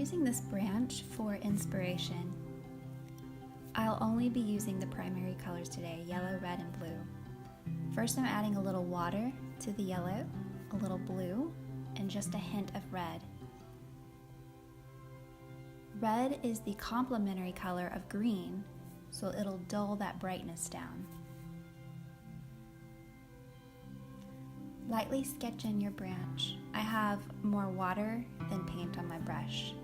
using this branch for inspiration. I'll only be using the primary colors today, yellow, red, and blue. First, I'm adding a little water to the yellow, a little blue, and just a hint of red. Red is the complementary color of green, so it'll dull that brightness down. Lightly sketch in your branch. I have more water than paint on my brush.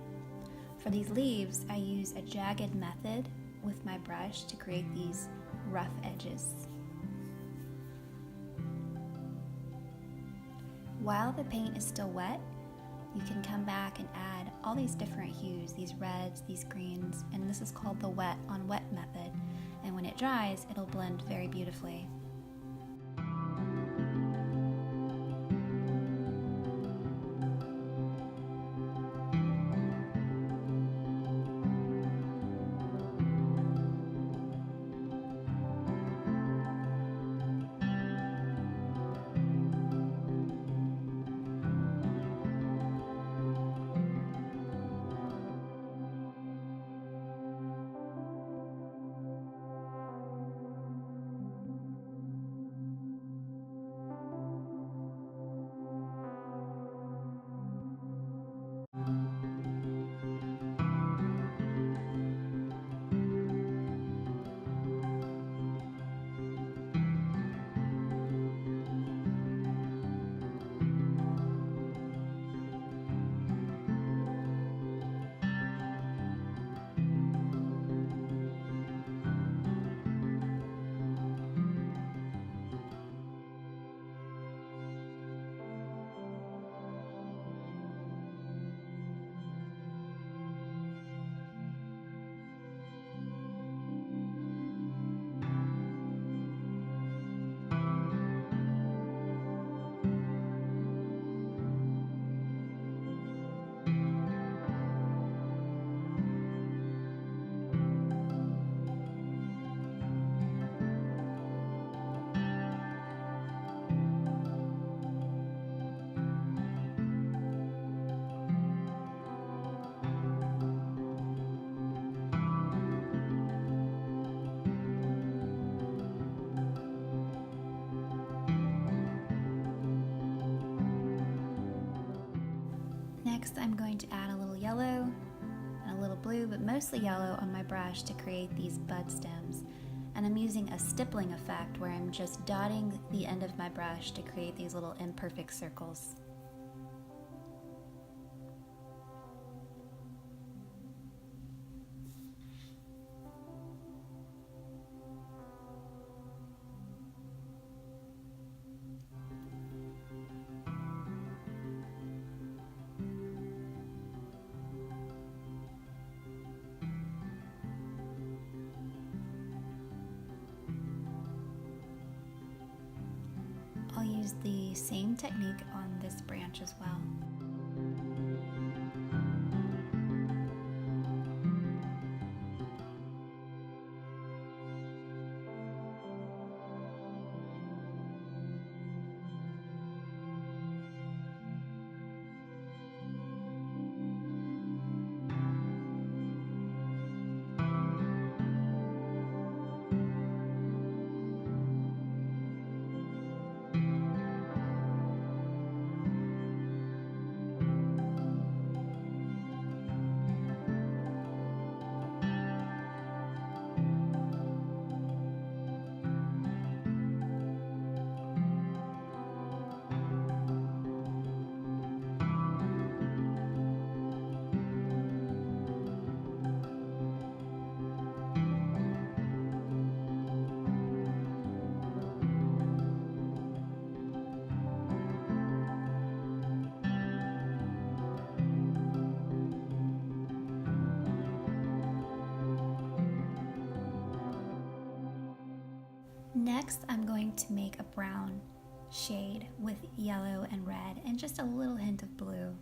For these leaves, I use a jagged method with my brush to create these rough edges. While the paint is still wet, you can come back and add all these different hues, these reds, these greens, and this is called the wet on wet method. And when it dries, it'll blend very beautifully. Next, I'm going to add a little yellow and a little blue, but mostly yellow on my brush to create these bud stems. And I'm using a stippling effect where I'm just dotting the end of my brush to create these little imperfect circles. I'll use the same technique on this branch as well. Next, I'm going to make a brown shade with yellow and red and just a little hint of blue.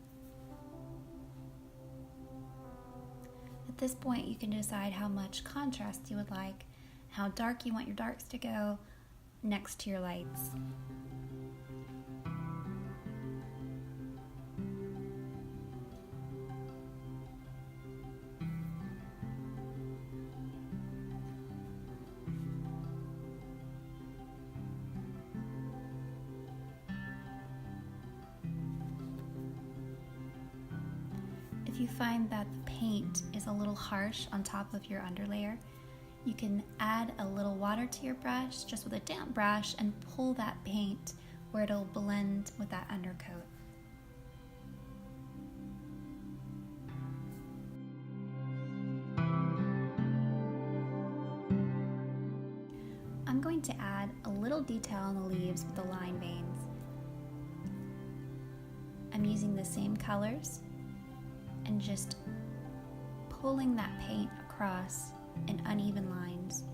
At this point, you can decide how much contrast you would like, how dark you want your darks to go next to your lights. you find that the paint is a little harsh on top of your underlayer, you can add a little water to your brush just with a damp brush and pull that paint where it'll blend with that undercoat. I'm going to add a little detail on the leaves with the line veins. I'm using the same colors and just pulling that paint across in uneven lines.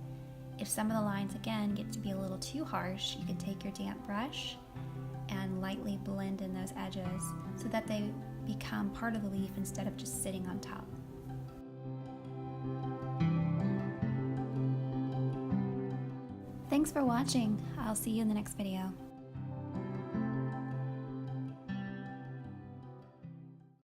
If some of the lines again get to be a little too harsh, you can take your damp brush and lightly blend in those edges so that they become part of the leaf instead of just sitting on top. Thanks for watching. I'll see you in the next video.